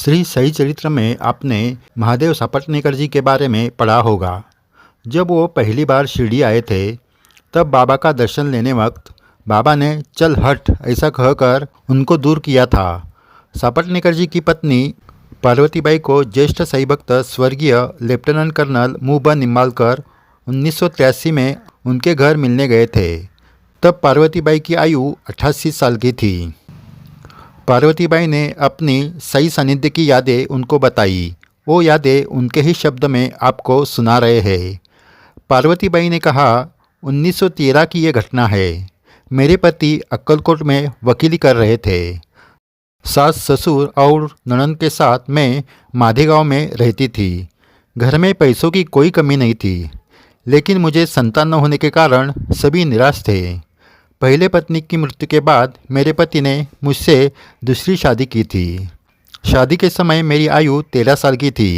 श्री साई चरित्र में आपने महादेव सापटनेकर जी के बारे में पढ़ा होगा। जब वो पहली बार शिरडी आए थे तब बाबा का दर्शन लेने वक्त बाबा ने चल हट ऐसा कहकर उनको दूर किया था। सापटनेकर जी की पत्नी पार्वतीबाई को ज्येष्ठ साई भक्त स्वर्गीय लेफ्टिनेंट कर्नल मुबा निम्बालकर 1983 में उनके घर मिलने गए थे। तब पार्वतीबाई की आयु 88 साल की थी। पार्वतीबाई ने अपनी सही सानिध्य की यादें उनको बताई। वो यादें उनके ही शब्द में आपको सुना रहे हैं। पार्वतीबाई ने कहा, 1913 की ये घटना है। मेरे पति अक्कलकोट में वकीली कर रहे थे। सास ससुर और ननंद के साथ मैं माधेगांव में रहती थी। घर में पैसों की कोई कमी नहीं थी, लेकिन मुझे संतान न होने के कारण सभी निराश थे। पहले पत्नी की मृत्यु के बाद मेरे पति ने मुझसे दूसरी शादी की थी। शादी के समय मेरी आयु 13 साल की थी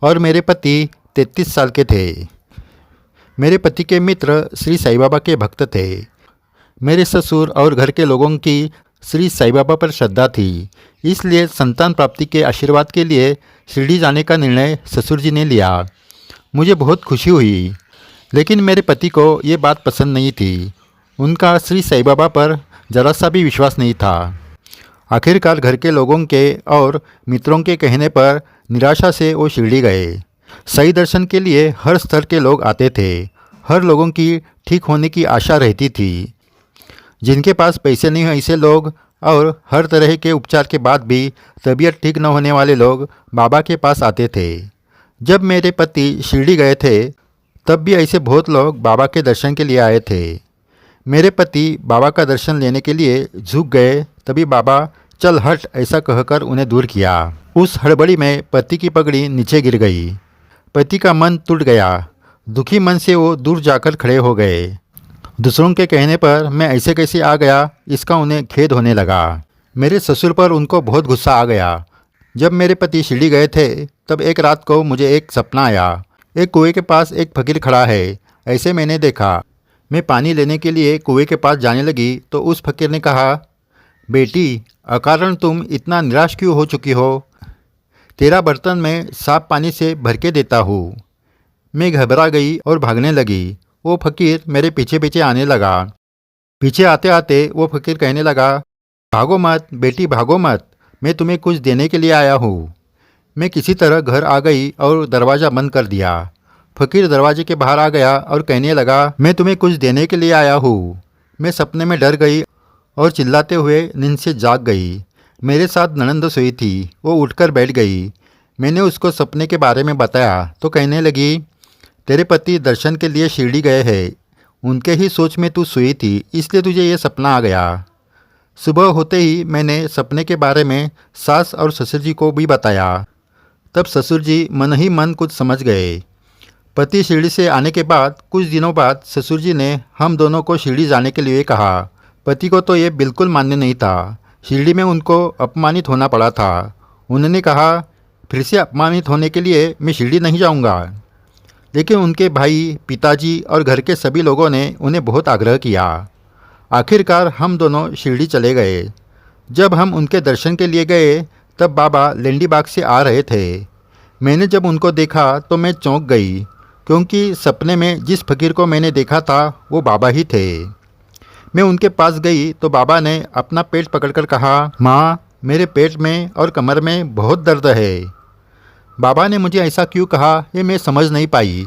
और मेरे पति 33 साल के थे। मेरे पति के मित्र श्री साई बाबा के भक्त थे। मेरे ससुर और घर के लोगों की श्री साई बाबा पर श्रद्धा थी, इसलिए संतान प्राप्ति के आशीर्वाद के लिए शिरडी जाने का निर्णय ससुर जी ने लिया। मुझे बहुत खुशी हुई, लेकिन मेरे पति को ये बात पसंद नहीं थी। उनका श्री साई बाबा पर जरा सा भी विश्वास नहीं था। आखिरकार घर के लोगों के और मित्रों के कहने पर निराशा से वो शिरडी गए। साई दर्शन के लिए हर स्तर के लोग आते थे। हर लोगों की ठीक होने की आशा रहती थी। जिनके पास पैसे नहीं हैं ऐसे लोग और हर तरह के उपचार के बाद भी तबीयत ठीक न होने वाले लोग बाबा के पास आते थे। जब मेरे पति शिरडी गए थे तब भी ऐसे बहुत लोग बाबा के दर्शन के लिए आए थे। मेरे पति बाबा का दर्शन लेने के लिए झुक गए, तभी बाबा चल हट ऐसा कहकर उन्हें दूर किया। उस हड़बड़ी में पति की पगड़ी नीचे गिर गई। पति का मन टूट गया। दुखी मन से वो दूर जाकर खड़े हो गए। दूसरों के कहने पर मैं ऐसे कैसे आ गया, इसका उन्हें खेद होने लगा। मेरे ससुर पर उनको बहुत गुस्सा आ गया। जब मेरे पति शिरडी गए थे तब एक रात को मुझे एक सपना आया। एक कुएं के पास एक फकीर खड़ा है, ऐसे मैंने देखा। मैं पानी लेने के लिए कुएं के पास जाने लगी तो उस फकीर ने कहा, बेटी, अकारण तुम इतना निराश क्यों हो चुकी हो? तेरा बर्तन मैं साफ पानी से भर के देता हूँ। मैं घबरा गई और भागने लगी। वो फकीर मेरे पीछे पीछे आने लगा। पीछे आते आते वो फकीर कहने लगा, भागो मत बेटी, भागो मत, मैं तुम्हें कुछ देने के लिए आया हूँ। मैं किसी तरह घर आ गई और दरवाज़ा बंद कर दिया। फकीर दरवाजे के बाहर आ गया और कहने लगा, मैं तुम्हें कुछ देने के लिए आया हूँ। मैं सपने में डर गई और चिल्लाते हुए नींद से जाग गई। मेरे साथ ननंद सोई थी, वो उठकर बैठ गई। मैंने उसको सपने के बारे में बताया तो कहने लगी, तेरे पति दर्शन के लिए शिरडी गए हैं। उनके ही सोच में तू सोई थी, इसलिए तुझे ये सपना आ गया। सुबह होते ही मैंने सपने के बारे में सास और ससुर जी को भी बताया। तब ससुर जी मन ही मन कुछ समझ गए। पति शिरडी से आने के बाद कुछ दिनों बाद ससुर जी ने हम दोनों को शिरडी जाने के लिए कहा। पति को तो ये बिल्कुल मान्य नहीं था। शिरडी में उनको अपमानित होना पड़ा था। उन्होंने कहा, फिर से अपमानित होने के लिए मैं शिरडी नहीं जाऊंगा। लेकिन उनके भाई, पिताजी और घर के सभी लोगों ने उन्हें बहुत आग्रह किया। आखिरकार हम दोनों शिरडी चले गए। जब हम उनके दर्शन के लिए गए तब बाबा लेंडी बाग से आ रहे थे। मैंने जब उनको देखा तो मैं चौंक गई, क्योंकि सपने में जिस फकीर को मैंने देखा था वो बाबा ही थे। मैं उनके पास गई तो बाबा ने अपना पेट पकड़कर कहा, माँ, मेरे पेट में और कमर में बहुत दर्द है। बाबा ने मुझे ऐसा क्यों कहा ये मैं समझ नहीं पाई।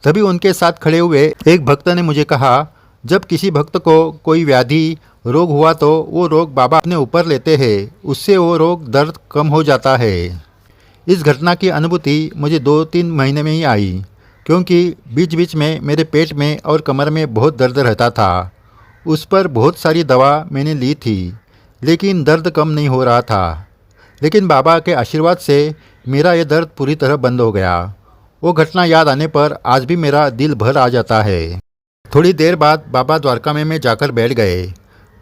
तभी उनके साथ खड़े हुए एक भक्त ने मुझे कहा, जब किसी भक्त को कोई व्याधि रोग हुआ तो वो रोग बाबा अपने ऊपर लेते हैं, उससे वो रोग दर्द कम हो जाता है। इस घटना की अनुभूति मुझे 2-3 महीने में ही आई, क्योंकि बीच बीच में मेरे पेट में और कमर में बहुत दर्द रहता था। उस पर बहुत सारी दवा मैंने ली थी, लेकिन दर्द कम नहीं हो रहा था। लेकिन बाबा के आशीर्वाद से मेरा ये दर्द पूरी तरह बंद हो गया। वो घटना याद आने पर आज भी मेरा दिल भर आ जाता है। थोड़ी देर बाद बाबा द्वारका में जाकर बैठ गए।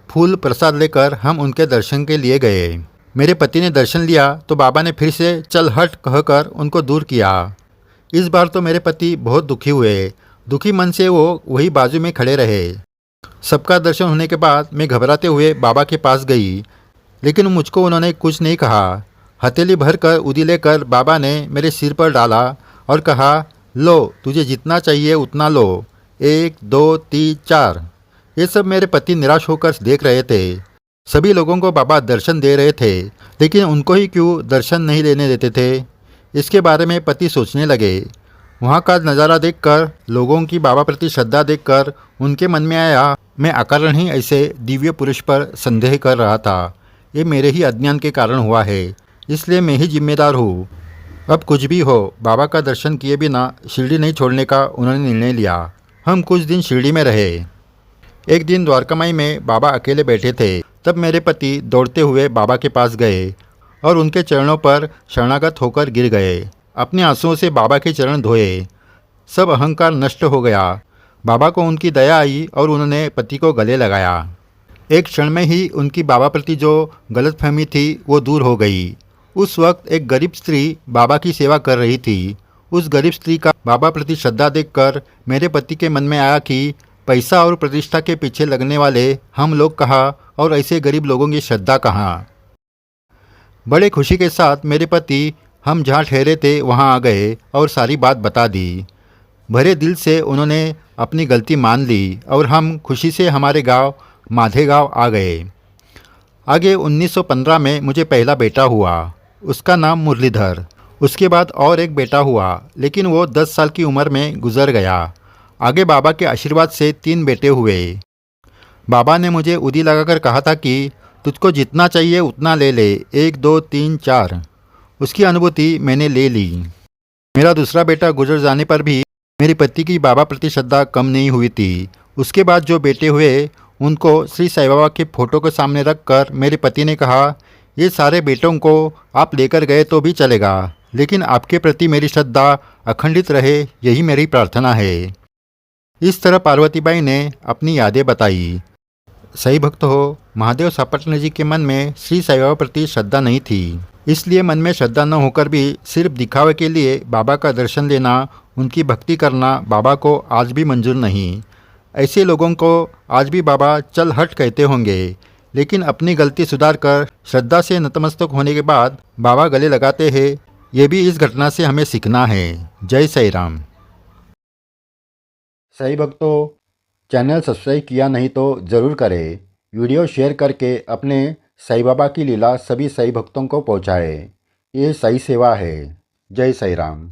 फूल प्रसाद लेकर हम उनके दर्शन के लिए गए। मेरे पति ने दर्शन लिया तो बाबा ने फिर से चल हट कहकर उनको दूर किया। इस बार तो मेरे पति बहुत दुखी हुए। दुखी मन से वो वही बाजू में खड़े रहे। सबका दर्शन होने के बाद मैं घबराते हुए बाबा के पास गई, लेकिन मुझको उन्होंने कुछ नहीं कहा। हथेली भर कर उदी लेकर बाबा ने मेरे सिर पर डाला और कहा, लो तुझे जितना चाहिए उतना लो, 1 2 3 4। ये सब मेरे पति निराश होकर देख रहे थे। सभी लोगों को बाबा दर्शन दे रहे थे, लेकिन उनको ही क्यों दर्शन नहीं लेने देते थे। इसके बारे में पति सोचने लगे। वहाँ का नज़ारा देखकर, लोगों की बाबा प्रति श्रद्धा देखकर उनके मन में आया, मैं अकारण ही ऐसे दिव्य पुरुष पर संदेह कर रहा था। ये मेरे ही अज्ञान के कारण हुआ है, इसलिए मैं ही जिम्मेदार हूँ। अब कुछ भी हो, बाबा का दर्शन किए बिना शिरडी नहीं छोड़ने का उन्होंने निर्णय लिया। हम कुछ दिन शिरडी में रहे। एक दिन द्वारकामाई में बाबा अकेले बैठे थे। तब मेरे पति दौड़ते हुए बाबा के पास गए और उनके चरणों पर शरणागत होकर गिर गए। अपने आंसुओं से बाबा के चरण धोए। सब अहंकार नष्ट हो गया। बाबा को उनकी दया आई और उन्होंने पति को गले लगाया। एक क्षण में ही उनकी बाबा प्रति जो गलतफहमी थी वो दूर हो गई। उस वक्त एक गरीब स्त्री बाबा की सेवा कर रही थी। उस गरीब स्त्री का बाबा प्रति श्रद्धा देखकर मेरे पति के मन में आया कि पैसा और प्रतिष्ठा के पीछे लगने वाले हम लोग कहाँ और ऐसे गरीब लोगों की श्रद्धा कहाँ। बड़े खुशी के साथ मेरे पति हम जहाँ ठहरे थे वहाँ आ गए और सारी बात बता दी। भरे दिल से उन्होंने अपनी गलती मान ली और हम खुशी से हमारे गांव माधेगांव आ गए। आगे 1915 में मुझे पहला बेटा हुआ। उसका नाम मुरलीधर। उसके बाद और एक बेटा हुआ, लेकिन वो 10 साल की उम्र में गुजर गया। आगे बाबा के आशीर्वाद से 3 बेटे हुए। बाबा ने मुझे उदी लगाकर कहा था कि तुझको जितना चाहिए उतना ले ले, 1 2 3 4। उसकी अनुभूति मैंने ले ली। मेरा दूसरा बेटा गुजर जाने पर भी मेरे पति की बाबा प्रति श्रद्धा कम नहीं हुई थी। उसके बाद जो बेटे हुए उनको श्री साईं बाबा के फोटो के सामने रखकर मेरे पति ने कहा, ये सारे बेटों को आप लेकर गए तो भी चलेगा, लेकिन आपके प्रति मेरी श्रद्धा अखंडित रहे, यही मेरी प्रार्थना है। इस तरह पार्वतीबाई ने अपनी यादें बताई। सही भक्त हो, महादेव सापटने जी के मन में श्री साईं बाबा प्रति श्रद्धा नहीं थी। इसलिए मन में श्रद्धा न होकर भी सिर्फ दिखावे के लिए बाबा का दर्शन लेना, उनकी भक्ति करना बाबा को आज भी मंजूर नहीं। ऐसे लोगों को आज भी बाबा चल हट कहते होंगे, लेकिन अपनी गलती सुधार कर श्रद्धा से नतमस्तक होने के बाद बाबा गले लगाते हैं। ये भी इस घटना से हमें सीखना है। जय साईं राम। सही भक्तों, चैनल सब्सक्राइब किया नहीं तो ज़रूर करें। वीडियो शेयर करके अपने साईं बाबा की लीला सभी साईं भक्तों को पहुँचाएं। ये सही सेवा है। जय साईं राम।